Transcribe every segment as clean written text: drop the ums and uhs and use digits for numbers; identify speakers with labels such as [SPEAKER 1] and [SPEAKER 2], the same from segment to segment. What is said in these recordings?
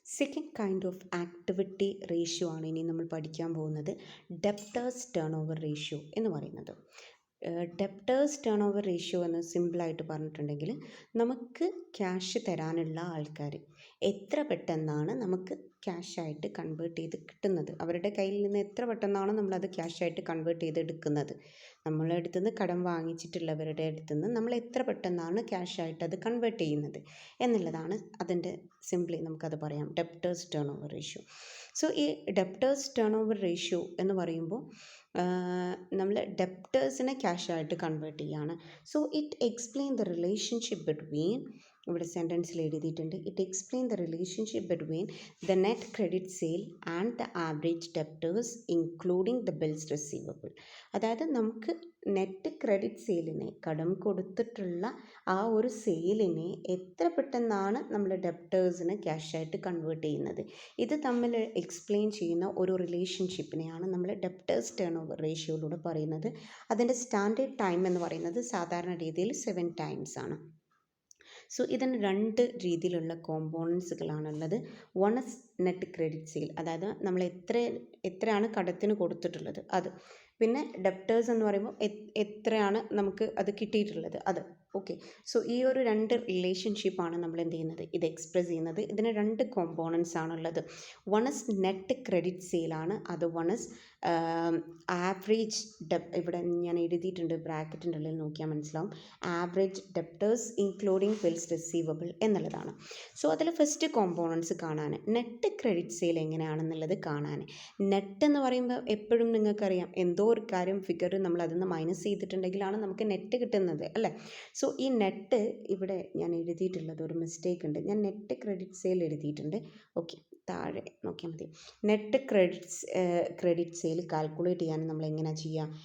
[SPEAKER 1] Second kind of activity ratio ആണ് ഇനി നമ്മൾ പഠിക്കാൻ പോകുന്നത്. ഡെപ്റ്റേഴ്സ് ടേൺ ഓവർ റേഷ്യോ എന്ന് പറയുന്നത്. ഡെപ്റ്റേഴ്സ് ടേൺ ഓവർ റേഷ്യോ എന്ന് സിമ്പിളായിട്ട് പറഞ്ഞിട്ടുണ്ടെങ്കിൽ, നമുക്ക് ക്യാഷ് തരാനുള്ള ആൾക്കാർ എത്ര പെട്ടെന്നാണ് നമുക്ക് ക്യാഷായിട്ട് കൺവേർട്ട് ചെയ്ത് കിട്ടുന്നത്, അവരുടെ കയ്യിൽ നിന്ന് എത്ര പെട്ടെന്നാണ് നമ്മളത് ക്യാഷായിട്ട് കൺവേർട്ട് ചെയ്ത് എടുക്കുന്നത്, നമ്മളെ അടുത്ത് നിന്ന് കടം വാങ്ങിച്ചിട്ടുള്ളവരുടെ അടുത്ത് നിന്ന് നമ്മൾ എത്ര പെട്ടെന്നാണ് ക്യാഷായിട്ട് അത് കൺവേർട്ട് ചെയ്യുന്നത് എന്നുള്ളതാണ് അതിൻ്റെ സിംപ്ലി നമുക്കത് പറയാം, debtors turnover ratio. So ഈ ഡെപ്റ്റേഴ്സ് ടേൺ ഓവർ റേഷ്യോ എന്ന് പറയുമ്പോൾ നമ്മൾ ഡെപ്റ്റേഴ്സിനെ ക്യാഷായിട്ട് കൺവേർട്ട് ചെയ്യുകയാണ്. So it explain the relationship between, ഇവിടെ സെൻറ്റൻസിൽ എഴുതിയിട്ടുണ്ട്, it explain the relationship between the net credit sale and the average debtors including the bills receivable. അതായത് നമുക്ക് net credit സെയിലിനെ, കടം കൊടുത്തിട്ടുള്ള ആ ഒരു സെയിലിനെ എത്ര പെട്ടെന്നാണ് നമ്മൾ ഡെപ്റ്റേഴ്സിന് ക്യാഷായിട്ട് കൺവേർട്ട് ചെയ്യുന്നത്, ഇത് തമ്മിൽ എക്സ്പ്ലെയിൻ ചെയ്യുന്ന ഒരു റിലേഷൻഷിപ്പിനെയാണ് നമ്മൾ ഡെപ്റ്റേഴ്സ് ടേൺ ഓവർ റേഷ്യോയിലൂടെ പറയുന്നത്. അതിൻ്റെ സ്റ്റാൻഡേർഡ് ടൈം എന്ന് പറയുന്നത് സാധാരണ രീതിയിൽ 7 ടൈംസ് ആണ്. സോ ഇതിന് രണ്ട് രീതിയിലുള്ള കോമ്പോണൻസുകളാണുള്ളത്. One is net credit sale, അതായത് നമ്മൾ എത്രയാണ് കടത്തിന് കൊടുത്തിട്ടുള്ളത് അത്. പിന്നെ ഡെപ്റ്റേഴ്സ് എന്ന് പറയുമ്പോൾ എത്രയാണ് നമുക്ക് അത് കിട്ടിയിട്ടുള്ളത് അത്. ഓക്കെ, സോ ഈ ഒരു രണ്ട് റിലേഷൻഷിപ്പാണ് നമ്മൾ എന്ത് ചെയ്യുന്നത്, ഇത് എക്സ്പ്രസ് ചെയ്യുന്നത്. ഇതിന് രണ്ട് കോമ്പോണൻസ് ആണുള്ളത്. വൺ ഇസ് നെറ്റ് ക്രെഡിറ്റ് സെയിലാണ്, അത് വൺ ഇസ് ആവറേജ് ഇവിടെ ഞാൻ എഴുതിയിട്ടുണ്ട്, ബ്രാക്കറ്റിൻ്റെ ഉള്ളിൽ നോക്കിയാൽ മനസ്സിലാവും, average debtors including bills receivable എന്നുള്ളതാണ്. സോ അതിൽ ഫസ്റ്റ് കോമ്പോണൻസ് കാണാൻ, നെറ്റ് ക്രെഡിറ്റ് സെയിൽ എങ്ങനെയാണെന്നുള്ളത് കാണാൻ. നെറ്റ് എന്ന് പറയുമ്പോൾ എപ്പോഴും നിങ്ങൾക്കറിയാം, എന്തോ ഒരു കാര്യം ഫിഗർ നമ്മൾ അതിൽ നിന്ന് മൈനസ് ചെയ്തിട്ടുണ്ടെങ്കിലാണ് നമുക്ക് നെറ്റ് കിട്ടുന്നത് അല്ലേ. സോ ഈ നെറ്റ് ഇവിടെ ഞാൻ എഴുതിയിട്ടുള്ളത് ഒരു മിസ്റ്റേക്ക് ഉണ്ട്, ഞാൻ നെറ്റ് ക്രെഡിറ്റ് സെയിൽ എഴുതിയിട്ടുണ്ട്. ഓക്കെ, താഴെ നോക്കിയാൽ മതി. നെറ്റ് ക്രെഡിറ്റ് സെയിൽ കാൽക്കുലേറ്റ് ചെയ്യാൻ നമ്മൾ എങ്ങനെയാണ് ചെയ്യുക,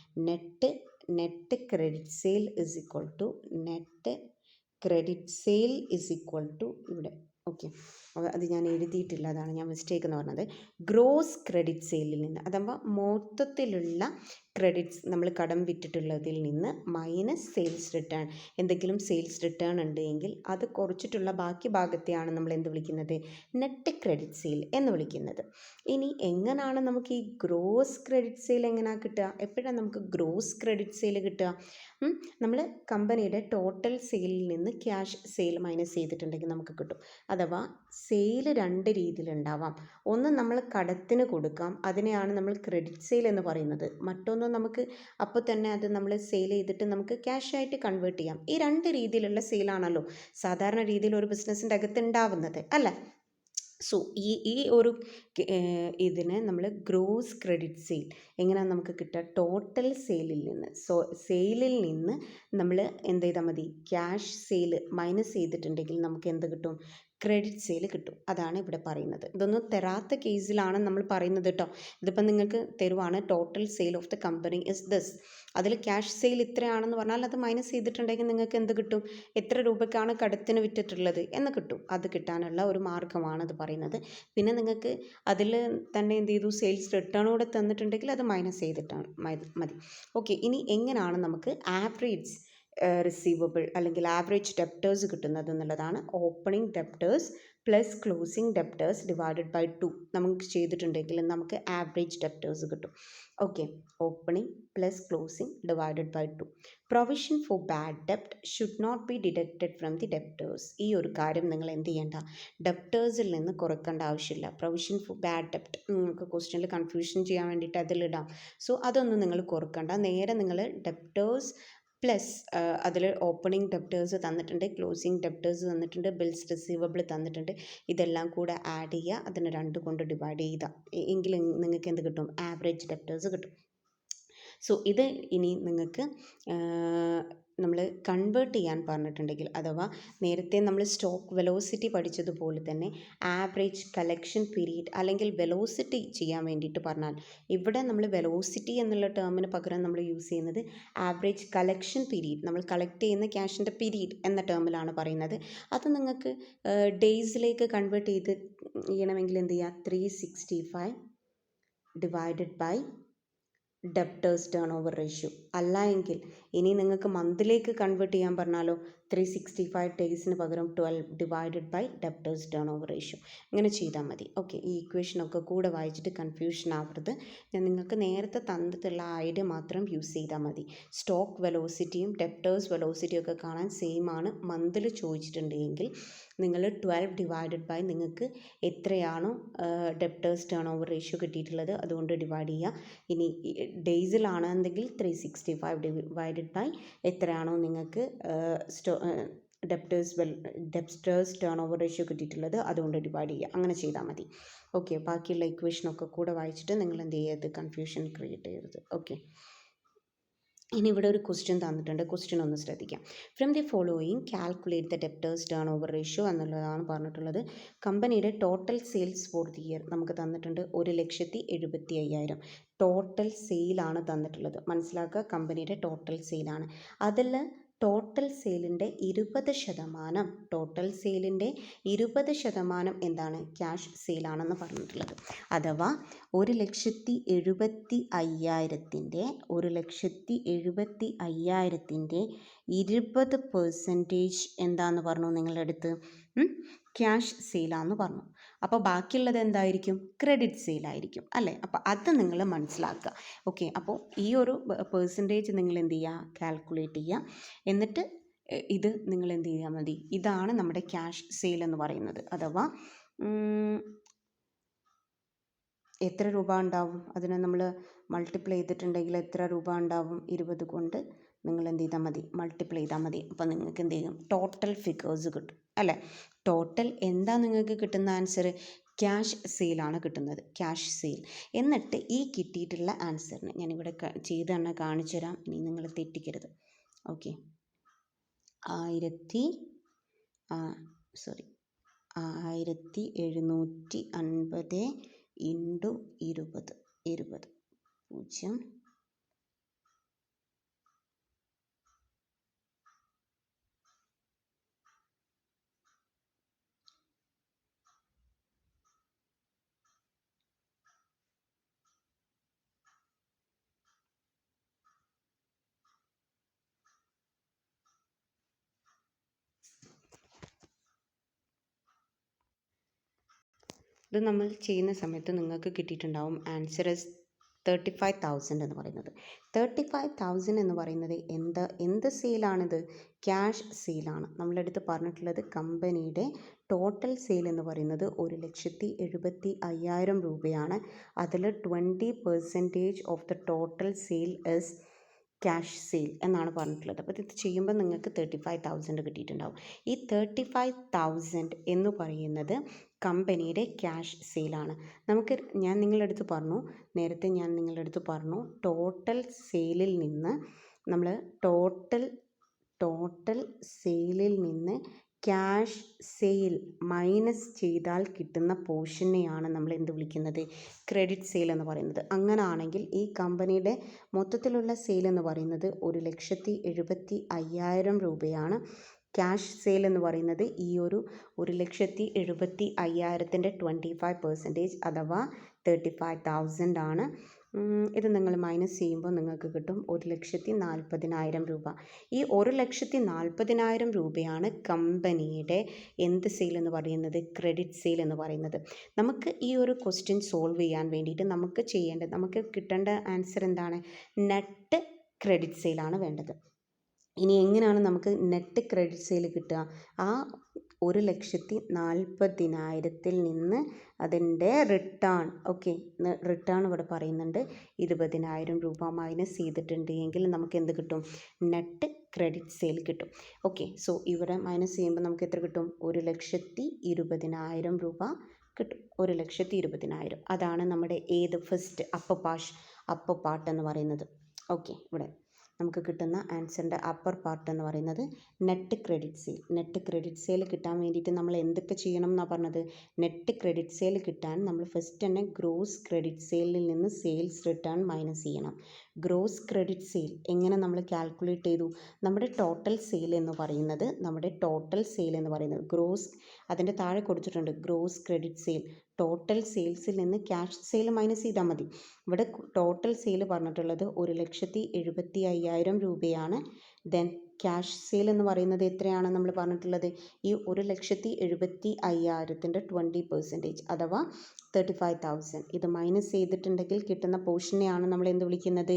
[SPEAKER 1] net credit sale is equal to net credit sale is equal to ഇവിടെ. ഓക്കെ, അത് ഞാൻ എഴുതിയിട്ടില്ല, അതാണ് ഞാൻ മിസ്റ്റേക്ക് എന്ന് പറഞ്ഞത്. ഗ്രോസ് ക്രെഡിറ്റ് സെയിലിൽ നിന്ന്, അഥവാ മൊത്തത്തിലുള്ള ക്രെഡിറ്റ്സ് നമ്മൾ കടം വിറ്റിട്ടുള്ളതിൽ നിന്ന് മൈനസ് സെയിൽസ് റിട്ടേൺ, എന്തെങ്കിലും സെയിൽസ് റിട്ടേൺ ഉണ്ടെങ്കിൽ അത് കുറച്ചിട്ടുള്ള ബാക്കി ഭാഗത്തെയാണ് നമ്മൾ എന്ത് വിളിക്കുന്നത്, നെറ്റ് ക്രെഡിറ്റ് സെയിൽ എന്ന് വിളിക്കുന്നത്. ഇനി എങ്ങനെയാണ് നമുക്ക് ഈ ഗ്രോസ് ക്രെഡിറ്റ് സെയിൽ എങ്ങനെയാണ് കിട്ടുക, എപ്പോഴാണ് നമുക്ക് ഗ്രോസ് ക്രെഡിറ്റ് സെയിൽ കിട്ടുക, നമ്മൾ കമ്പനിയുടെ ടോട്ടൽ സെയിലിൽ നിന്ന് ക്യാഷ് സെയിൽ മൈനസ് ചെയ്തിട്ടുണ്ടെങ്കിൽ നമുക്ക് കിട്ടും. അഥവാ സെയിൽ രണ്ട് രീതിയിലുണ്ടാവാം. ഒന്ന് നമ്മൾ കടത്തിന് കൊടുക്കാം, അതിനെയാണ് നമ്മൾ ക്രെഡിറ്റ് സെയിൽ എന്ന് പറയുന്നത്. മറ്റൊന്ന് നമുക്ക് അപ്പോൾ തന്നെ അത് നമ്മൾ സെയിൽ ചെയ്തിട്ട് നമുക്ക് ക്യാഷായിട്ട് കൺവേർട്ട് ചെയ്യാം. ഈ രണ്ട് രീതിയിലുള്ള സെയിലാണല്ലോ സാധാരണ രീതിയിൽ ഒരു ബിസിനസ്സിൻ്റെ അകത്ത് ഉണ്ടാവുന്നത് അല്ലേ. സോ ഈ ഒരു ഇതിനെ നമ്മൾ ഗ്രോസ് ക്രെഡിറ്റ് സെയിൽ എങ്ങനെയാണ് നമുക്ക് കിട്ടുക, ടോട്ടൽ സെയിലിൽ നിന്ന്. സോ സെയിലിൽ നിന്ന് നമ്മൾ എന്ത് ചെയ്താൽ മതി, ക്യാഷ് സെയിൽ മൈനസ് ചെയ്തിട്ടുണ്ടെങ്കിൽ നമുക്ക് എന്ത് കിട്ടും, ക്രെഡിറ്റ് സെയിൽ കിട്ടും. അതാണ് ഇവിടെ പറയുന്നത്. ഇതൊന്നും തരാത്ത കേസിലാണ് നമ്മൾ പറയുന്നത് കേട്ടോ. ഇതിപ്പോൾ നിങ്ങൾക്ക് തരുവാണ്, total sale of the company is this, അതിൽ ക്യാഷ് സെയിൽ ഇത്രയാണെന്ന് പറഞ്ഞാൽ അത് മൈനസ് ചെയ്തിട്ടുണ്ടെങ്കിൽ നിങ്ങൾക്ക് എന്ത് കിട്ടും, എത്ര രൂപയ്ക്കാണ് കടത്തിന് വിറ്റിട്ടുള്ളത് എന്ന് കിട്ടും. അത് കിട്ടാനുള്ള ഒരു മാർഗ്ഗമാണ് അത് പറയുന്നത്. പിന്നെ നിങ്ങൾക്ക് അതിൽ തന്നെ എന്ത് ചെയ്തു, സെയിൽസ് റിട്ടേൺ കൂടെ തന്നിട്ടുണ്ടെങ്കിൽ അത് മൈനസ് ചെയ്തിട്ടാണ് മതി. ഓക്കെ, ഇനി എങ്ങനെയാണ് നമുക്ക് ആവറേജ് റിസീവബിൾ അല്ലെങ്കിൽ ആവറേജ് ഡെപ്റ്റേഴ്സ് കിട്ടുന്നത് എന്നുള്ളതാണ്. Opening debtors plus closing debtors divided by 2 നമുക്ക് ചെയ്തിട്ടുണ്ടെങ്കിൽ നമുക്ക് ആവറേജ് ഡെപ്റ്റേഴ്സ് കിട്ടും. Okay, opening plus closing divided by 2. Provision for bad ഡെപ്റ്റ് should not be deducted from the debtors. ഈ ഒരു കാര്യം നിങ്ങൾ എന്ത് ചെയ്യേണ്ട, ഡെപ്റ്റേഴ്സിൽ നിന്ന് കുറക്കേണ്ട ആവശ്യമില്ല. പ്രൊവിഷൻ ഫോർ ബാഡ് ഡെപ്റ്റ് നിങ്ങൾക്ക് ക്വസ്റ്റ്യനിൽ കൺഫ്യൂഷൻ ചെയ്യാൻ വേണ്ടിയിട്ട് അതിലിടാം. സോ അതൊന്നും നിങ്ങൾ കുറക്കണ്ട, നേരെ നിങ്ങൾ ഡെപ്റ്റേഴ്സ് പ്ലസ് അതിൽ ഓപ്പണിംഗ് ഡെപ്റ്റേഴ്സ് തന്നിട്ടുണ്ട്, ക്ലോസിംഗ് ഡെപ്റ്റേഴ്സ് തന്നിട്ടുണ്ട്, ബിൽസ് റിസീവബിൾ തന്നിട്ടുണ്ട്, ഇതെല്ലാം കൂടെ ആഡ് ചെയ്യുക, അതിനെ 2 കൊണ്ട് ഡിവൈഡ് ചെയ്താൽ എങ്കിൽ നിങ്ങൾക്ക് എന്ത് കിട്ടും, ആവറേജ് ഡെപ്റ്റേഴ്സ് കിട്ടും. സോ ഇത് ഇനി നിങ്ങൾക്ക് നമ്മൾ കൺവേർട്ട് ചെയ്യാൻ പറഞ്ഞിട്ടുണ്ടെങ്കിൽ, അഥവാ നേരത്തെ നമ്മൾ സ്റ്റോക്ക് വെലോസിറ്റി പഠിച്ചതുപോലെ തന്നെ ആവറേജ് കളക്ഷൻ പീരീഡ് അല്ലെങ്കിൽ വെലോസിറ്റി ചെയ്യാൻ വേണ്ടിയിട്ട് പറഞ്ഞാൽ, ഇവിടെ നമ്മൾ വെലോസിറ്റി എന്നുള്ള ടേമിന് പകരം നമ്മൾ യൂസ് ചെയ്യുന്നത് ആവറേജ് കളക്ഷൻ പീരീഡ്, നമ്മൾ കളക്ട് ചെയ്യുന്ന ക്യാഷിൻ്റെ പീരീഡ് എന്ന ടേമിലാണ് പറയുന്നത്. അത് നിങ്ങൾക്ക് ഡേയ്സിലേക്ക് കൺവേർട്ട് ചെയ്യണമെങ്കിൽ എന്ത് ചെയ്യുക, 365 divided by debtors turnover ratio. അല്ല എങ്കിൽ ഇനി നിങ്ങൾക്ക് മന്തിലേക്ക് കൺവേർട്ട് ചെയ്യാൻ പറഞ്ഞാലോ, 365 ഡേയ്സിന് പകരം 12 divided by debtors turnover ratio. ഇങ്ങനെ ചെയ്താൽ മതി. ഓക്കെ, ഈ ഇക്വേഷനൊക്കെ കൂടെ വായിച്ചിട്ട് കൺഫ്യൂഷൻ ആവരുത്. ഞാൻ നിങ്ങൾക്ക് നേരത്തെ തന്നിട്ടുള്ള ഐഡിയ മാത്രം യൂസ് ചെയ്താൽ മതി. സ്റ്റോക്ക് വെലോസിറ്റിയും ഡെപ്റ്റേഴ്സ് വെലോസിറ്റിയും ഒക്കെ കാണാൻ സെയിം ആണ്. മന്തിൽ ചോദിച്ചിട്ടുണ്ടെങ്കിൽ നിങ്ങൾ 12 ഡിവൈഡഡ് ബൈ നിങ്ങൾക്ക് എത്രയാണോ ഡെപ്റ്റേഴ്സ് ടേൺ ഓവർ റേഷ്യോ കിട്ടിയിട്ടുള്ളത് അതുകൊണ്ട് ഡിവൈഡ് ചെയ്യുക. ഇനി ഡേയ്സിലാണെന്നെങ്കിൽ 365 ഡിവൈഡഡ് ബൈ എത്രയാണോ നിങ്ങൾക്ക് ഡെപ്റ്റേഴ്സ് ടേൺ ഓവർ റേഷ്യോ കിട്ടിയിട്ടുള്ളത് അതുകൊണ്ട് ഡിവൈഡ് ചെയ്യുക. അങ്ങനെ ചെയ്താൽ മതി. ഓക്കെ, ബാക്കിയുള്ള ഇക്വേഷനൊക്കെ കൂടെ വായിച്ചിട്ട് നിങ്ങൾ എന്ത് ചെയ്യരുത്, കൺഫ്യൂഷൻ ക്രിയേറ്റ് ചെയ്യരുത്. ഓക്കെ, ഇനി ഇവിടെ ഒരു ക്വസ്റ്റ്യൻ തന്നിട്ടുണ്ട്. ക്വസ്റ്റ്യൻ ഒന്ന് ശ്രദ്ധിക്കാം. From the following calculate the debtors turnover ratio എന്നുള്ളതാണ് പറഞ്ഞിട്ടുള്ളത്. കമ്പനിയുടെ total sales for the year നമുക്ക് തന്നിട്ടുണ്ട് 1,75,000. ടോട്ടൽ സെയിലാണ് തന്നിട്ടുള്ളത്. മനസ്സിലാക്കുക, കമ്പനിയുടെ ടോട്ടൽ സെയിലാണ്. അതിൽ ടോട്ടൽ സെയിലിൻ്റെ 20%, ടോട്ടൽ സെയിലിൻ്റെ 20% എന്താണ്, ക്യാഷ് സെയിലാണെന്ന് പറഞ്ഞിട്ടുള്ളത്. അഥവാ 1,75,000-ൻ്റെ 20% എന്താന്ന് പറഞ്ഞു നിങ്ങളുടെ അടുത്ത്, ക്യാഷ് സെയിലാന്ന് പറഞ്ഞു. അപ്പോൾ ബാക്കിയുള്ളത് എന്തായിരിക്കും, ക്രെഡിറ്റ് സെയിലായിരിക്കും അല്ലേ. അപ്പോൾ അത് നിങ്ങൾ മനസ്സിലാക്കുക. ഓക്കെ, അപ്പോൾ ഈ ഒരു പെർസെൻറ്റേജ് നിങ്ങൾ എന്ത് ചെയ്യുക, കാൽക്കുലേറ്റ് ചെയ്യുക. എന്നിട്ട് ഇത് നിങ്ങൾ എന്ത് ചെയ്യാൽ മതി, ഇതാണ് നമ്മുടെ ക്യാഷ് സെയിൽ എന്ന് പറയുന്നത്. അഥവാ എത്ര രൂപ ഉണ്ടാവും, അതിനെ നമ്മൾ മൾട്ടിപ്ലൈ ചെയ്തിട്ടുണ്ടെങ്കിൽ എത്ര രൂപ ഉണ്ടാവും, 20 കൊണ്ട് നിങ്ങൾ എന്ത് ചെയ്താൽ മതി, മൾട്ടിപ്ലൈ ചെയ്താൽ മതി. അപ്പോൾ നിങ്ങൾക്ക് എന്ത് ചെയ്യും, ടോട്ടൽ ഫിഗേഴ്സ് കിട്ടും അല്ലേ. ടോട്ടൽ എന്താ നിങ്ങൾക്ക് കിട്ടുന്ന ആൻസർ, ക്യാഷ് സെയിലാണ് കിട്ടുന്നത്, ക്യാഷ് സെയിൽ. എന്നിട്ട് ഈ കിട്ടിയിട്ടുള്ള ആൻസറിന് ഞാനിവിടെ ചെയ്ത് തന്നെ കാണിച്ചു തരാം, ഇനി നിങ്ങൾ തെറ്റിക്കരുത്. Okay, 1750 into 20 0. ഇത് നമ്മൾ ചെയ്യുന്ന സമയത്ത് നിങ്ങൾക്ക് കിട്ടിയിട്ടുണ്ടാവും ആൻസർ 35,000 എന്ന് പറയുന്നത്. 35,000 എന്ന് പറയുന്നത് എന്ത് സെയിലാണിത്, ക്യാഷ് സെയിലാണ്. നമ്മളടുത്ത് പറഞ്ഞിട്ടുള്ളത് കമ്പനിയുടെ ടോട്ടൽ സെയിൽ എന്ന് പറയുന്നത് 1,75,000 രൂപയാണ്. അതിൽ 20% of the total sale is cash sale എന്നാണ് പറഞ്ഞിട്ടുള്ളത്. അപ്പോൾ ഇത് ചെയ്യുമ്പോൾ നിങ്ങൾക്ക് 35,000 കിട്ടിയിട്ടുണ്ടാവും. ഈ 35,000 എന്ന് പറയുന്നത് കമ്പനിയുടെ ക്യാഷ് സെയിലാണ്. ഞാൻ നിങ്ങളുടെ അടുത്ത് പറഞ്ഞു ടോട്ടൽ സെയിലിൽ നിന്ന് നമ്മൾ ടോട്ടൽ സെയിലിൽ നിന്ന് ക്യാഷ് സെയിൽ മൈനസ് ചെയ്താൽ കിട്ടുന്ന പോർഷനെയാണ് നമ്മൾ എന്ത് വിളിക്കുന്നത്, ക്രെഡിറ്റ് സെയിൽ എന്ന് പറയുന്നത്. അങ്ങനെ ആണെങ്കിൽ ഈ കമ്പനിയുടെ മൊത്തത്തിലുള്ള സെയിൽ എന്ന് പറയുന്നത് 1,75,000 രൂപയാണ്. ക്യാഷ് സെയിൽ എന്ന് പറയുന്നത് ഈ ഒരു 1,75,000-ൻ്റെ 25% അഥവാ 35,000 ആണ്. ഇത് നിങ്ങൾ മൈനസ് ചെയ്യുമ്പോൾ നിങ്ങൾക്ക് കിട്ടും 1,40,000 രൂപ. ഈ 1,40,000 രൂപയാണ് കമ്പനിയുടെ എന്ത് സെയിൽ എന്ന് പറയുന്നത്, ക്രെഡിറ്റ് സെയിൽ എന്ന് പറയുന്നത്. നമുക്ക് ഈ ഒരു ക്വസ്റ്റ്യൻ സോൾവ് ചെയ്യാൻ വേണ്ടിയിട്ട് നമുക്ക് കിട്ടേണ്ട ആൻസർ എന്താണ്, നെറ്റ് ക്രെഡിറ്റ് സെയിലാണ് വേണ്ടത്. ഇനി എങ്ങനെയാണ് നമുക്ക് നെറ്റ് ക്രെഡിറ്റ് സെയിൽ കിട്ടുക, ആ 1,40,000-ൽ നിന്ന് അതിൻ്റെ റിട്ടേൺ ഇവിടെ പറയുന്നുണ്ട് 20,000 രൂപ മൈനസ് ചെയ്തിട്ടുണ്ടെങ്കിൽ നമുക്ക് എന്ത് കിട്ടും, നെറ്റ് ക്രെഡിറ്റ് സെയിൽ കിട്ടും. ഓക്കെ, സോ ഇവിടെ മൈനസ് ചെയ്യുമ്പോൾ നമുക്ക് എത്ര കിട്ടും, 1,20,000 രൂപ കിട്ടും. 1,20,000 അതാണ് നമ്മുടെ ഫസ്റ്റ് അപ്പർ പാർട്ട് എന്ന് പറയുന്നത്. ഓക്കെ, ഇവിടെ നമുക്ക് കിട്ടുന്ന ആൻസറിൻ്റെ അപ്പർ പാർട്ട് എന്ന് പറയുന്നത് നെറ്റ് ക്രെഡിറ്റ് സെയിൽ കിട്ടാൻ വേണ്ടിയിട്ട് നമ്മൾ എന്തൊക്കെ ചെയ്യണം എന്നാണ് പറഞ്ഞത്. നെറ്റ് ക്രെഡിറ്റ് സെയിൽ കിട്ടാൻ നമ്മൾ ഫസ്റ്റ് തന്നെ ഗ്രോസ് ക്രെഡിറ്റ് സെയിലിൽ നിന്ന് സെയിൽസ് റിട്ടേൺ മൈനസ് ചെയ്യണം. ഗ്രോസ് ക്രെഡിറ്റ് സെയിൽ എങ്ങനെ നമ്മൾ കാൽക്കുലേറ്റ് ചെയ്തു, നമ്മുടെ ടോട്ടൽ സെയിൽ എന്ന് പറയുന്നത് ഗ്രോസ്, അതിൻ്റെ താഴെ കൊടുത്തിട്ടുണ്ട് ഗ്രോസ് ക്രെഡിറ്റ് സെയിൽ, ടോട്ടൽ സെയിൽസിൽ നിന്ന് ക്യാഷ് സെയിൽ മൈനസ് ചെയ്താൽ മതി. ഇവിടെ ടോട്ടൽ സെയിൽ പറഞ്ഞിട്ടുള്ളത് 1,70,75,000 രൂപയാണ്. ദെൻ ക്യാഷ് സെയിൽ എന്ന് പറയുന്നത് എത്രയാണ് നമ്മൾ പറഞ്ഞിട്ടുള്ളത്? ഈ 1,75,000-ൻ്റെ 20% അഥവാ 35,000 ഇത് മൈനസ് ചെയ്തിട്ടുണ്ടെങ്കിൽ കിട്ടുന്ന പോർഷനെയാണ് നമ്മൾ എന്ത് വിളിക്കുന്നത്?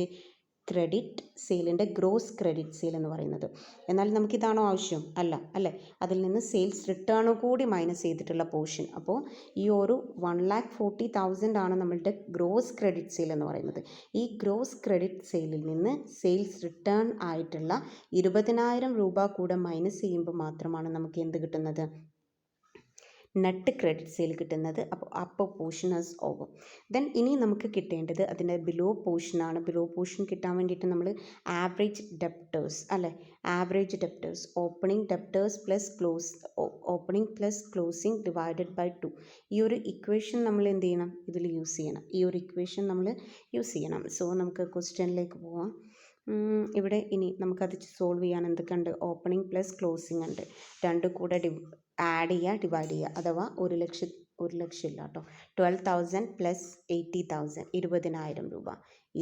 [SPEAKER 1] ക്രെഡിറ്റ് സെയിലിൻ്റെ ഗ്രോസ് ക്രെഡിറ്റ് സെയിൽ എന്ന് പറയുന്നത്. എന്നാൽ നമുക്കിതാണോ ആവശ്യം? അല്ല അല്ലേ? അതിൽ നിന്ന് സെയിൽസ് റിട്ടേൺ കൂടി മൈനസ് ചെയ്തിട്ടുള്ള പോർഷൻ. അപ്പോൾ ഈ ഒരു 1,40,000 ആണ് നമ്മളുടെ ഗ്രോസ് ക്രെഡിറ്റ് സെയിൽ എന്ന് പറയുന്നത്. ഈ ഗ്രോസ് ക്രെഡിറ്റ് സെയിലിൽ നിന്ന് സെയിൽസ് റിട്ടേൺ ആയിട്ടുള്ള 20,000 രൂപ കൂടെ മൈനസ് ചെയ്യുമ്പോൾ മാത്രമാണ് നമുക്ക് എന്ത് കിട്ടുന്നത്? നെറ്റ് ക്രെഡിറ്റ് സെയിൽ കിട്ടുന്നത്. അപ്പോൾ പോർഷൻ ഈസ് ഓവർ. ദെൻ ഇനി നമുക്ക് കിട്ടേണ്ടത് അതിൻ്റെ ബിലോ പോർഷനാണ്. ബിലോ പോർഷൻ കിട്ടാൻ വേണ്ടിയിട്ട് നമ്മൾ ആവറേജ് ഡെപ്റ്റേഴ്സ് അല്ലേ, average debtors opening debtors plus opening plus closing divided by 2 ഈ ഒരു ഇക്വേഷൻ നമ്മൾ എന്ത് ചെയ്യണം? ഇതിൽ യൂസ് ചെയ്യണം. ഈ ഒരു ഇക്വേഷൻ നമ്മൾ യൂസ് ചെയ്യണം. സോ നമുക്ക് ക്വസ്റ്റ്യനിലേക്ക് പോവാം. ഇവിടെ ഇനി നമുക്കത് സോൾവ് ചെയ്യാൻ എന്തൊക്കെയുണ്ട്? ഓപ്പണിംഗ് പ്ലസ് ക്ലോസിംഗ് ഉണ്ട്. രണ്ടും കൂടെ ആഡ് ചെയ്യുക, ഡിവൈഡ് ചെയ്യുക. അഥവാ 1,00,000 ഇല്ല കേട്ടോ, 12,000 പ്ലസ് 80,000 20,000 രൂപ.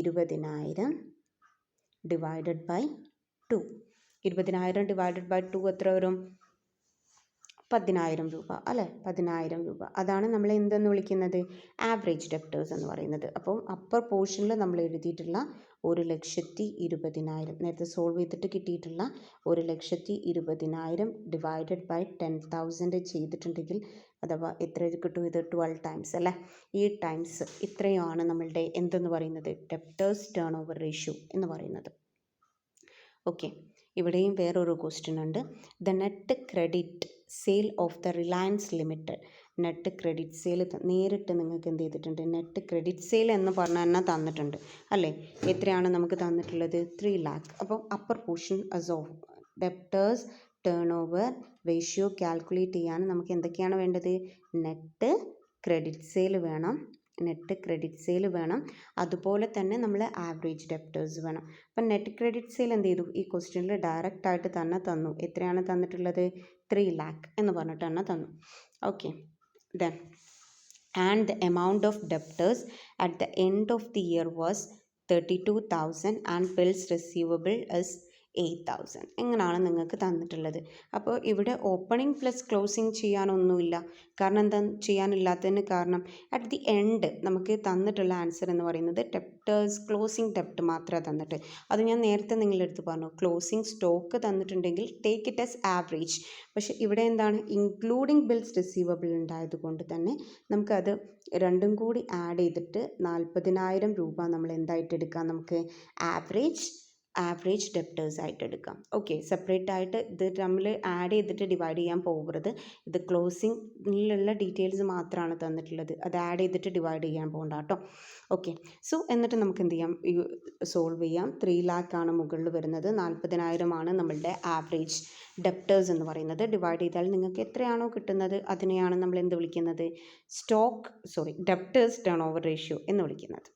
[SPEAKER 1] 20,000 ഡിവൈഡഡ് ബൈ 2. 20,000 ഡിവൈഡഡ് ബൈ 2 എത്ര വരും? 10,000 രൂപ അല്ലേ? 10,000 രൂപ. അതാണ് നമ്മൾ എന്തെന്ന് വിളിക്കുന്നത്? ആവറേജ് ഡെപ്റ്റേഴ്സ് എന്ന് പറയുന്നത്. അപ്പം അപ്പർ പോർഷനിൽ നമ്മൾ എഴുതിയിട്ടുള്ള 1,20,000 നേരത്തെ സോൾവ് ചെയ്തിട്ട് കിട്ടിയിട്ടുള്ള 1,20,000 ഡിവൈഡഡ് ബൈ 10,000 ചെയ്തിട്ടുണ്ടെങ്കിൽ അഥവാ എത്ര കിട്ടും? ഇത് 12 ടൈംസ് അല്ലേ? ഈ ടൈംസ് ഇത്രയുമാണ് നമ്മളുടെ എന്തെന്ന് പറയുന്നത്? ഡെപ്റ്റേഴ്സ് ടേൺ ഓവർ റേഷ്യോ എന്ന് പറയുന്നത്. ഓക്കെ, ഇവിടെയും വേറൊരു ക്വസ്റ്റ്യൻ ഉണ്ട്. The net credit sale of the Reliance limited. Net credit sale നേരിട്ട് നിങ്ങൾക്ക് എന്ത് ചെയ്തിട്ടുണ്ട്? നെറ്റ് ക്രെഡിറ്റ് സെയിൽ എന്ന് പറഞ്ഞാൽ തന്നെ തന്നിട്ടുണ്ട് അല്ലേ? എത്രയാണ് നമുക്ക് തന്നിട്ടുള്ളത്? 3 lakh. അപ്പം upper portion as of debtors turnover ratio calculate ചെയ്യാൻ നമുക്ക് എന്തൊക്കെയാണ് വേണ്ടത്? നെറ്റ് ക്രെഡിറ്റ് സെയിൽ വേണം, നെറ്റ് ക്രെഡിറ്റ് സെയിൽ വേണം, അതുപോലെ തന്നെ നമ്മൾ ആവറേജ് ഡെപ്റ്റേഴ്സ് വേണം. അപ്പം നെറ്റ് ക്രെഡിറ്റ് സെയിൽ എന്ത് ചെയ്തു? ഈ ക്വസ്റ്റ്യനിൽ ഡയറക്റ്റ് ആയിട്ട് തന്നെ തന്നു. എത്രയാണ് തന്നിട്ടുള്ളത്? 3 lakh എന്ന് പറഞ്ഞിട്ട് തന്നെ തന്നു. Okay, then and the amount of debtors at the end of the year was 32,000 and bills receivable is 8,000. എങ്ങനെയാണ് നിങ്ങൾക്ക് തന്നിട്ടുള്ളത്? അപ്പോൾ ഇവിടെ ഓപ്പണിംഗ് പ്ലസ് ക്ലോസിംഗ് ചെയ്യാനൊന്നുമില്ല. കാരണം എന്താ ചെയ്യാനില്ലാത്തതിന് കാരണം അറ്റ് ദി എൻഡ് നമുക്ക് തന്നിട്ടുള്ള ആൻസർ എന്ന് പറയുന്നത് ഡെപ്റ്റേഴ്സ് ക്ലോസിംഗ് ഡെപ്റ്റ് മാത്രമേ തന്നിട്ട്. അത് ഞാൻ നേരത്തെ നിങ്ങളുടെ അടുത്ത് പറഞ്ഞു. ക്ലോസിംഗ് സ്റ്റോക്ക് തന്നിട്ടുണ്ടെങ്കിൽ ടേക്ക് ഇറ്റ് ആസ് ആവറേജ്. പക്ഷേ ഇവിടെ എന്താണ്? ഇൻക്ലൂഡിങ് ബിൽസ് റിസീവബിൾ ഉണ്ടായത് കൊണ്ട് തന്നെ നമുക്കത് രണ്ടും കൂടി ആഡ് ചെയ്തിട്ട് 40,000 രൂപ നമ്മൾ എന്തായിട്ട് എടുക്കാം? നമുക്ക് ആവറേജ് ഡെപ്റ്റേഴ്സ് ആയിട്ട് എടുക്കാം. ഓക്കെ, സെപ്പറേറ്റ് ആയിട്ട് ഇത് നമ്മൾ ആഡ് ചെയ്തിട്ട് ഡിവൈഡ് ചെയ്യാൻ പോകരുത്. ഇത് ക്ലോസിങ്ങിലുള്ള ഡീറ്റെയിൽസ് മാത്രമാണ് തന്നിട്ടുള്ളത്. അത് ആഡ് ചെയ്തിട്ട് ഡിവൈഡ് ചെയ്യാൻ പോകണ്ട കേട്ടോ. ഓക്കെ, സോ എന്നിട്ട് നമുക്ക് എന്ത് ചെയ്യാം? സോൾവ് ചെയ്യാം. 3 lakh ആണ് മുകളിൽ വരുന്നത്, 40,000 ആണ് നമ്മളുടെ ആവറേജ് ഡെപ്റ്റേഴ്സ് എന്ന് പറയുന്നത്. ഡിവൈഡ് ചെയ്താൽ നിങ്ങൾക്ക് എത്രയാണോ കിട്ടുന്നത് അതിനെയാണ് നമ്മൾ എന്ത് വിളിക്കുന്നത്? ഡെപ്റ്റേഴ്സ് ടേൺ ഓവർ റേഷ്യോ എന്ന് വിളിക്കുന്നത്.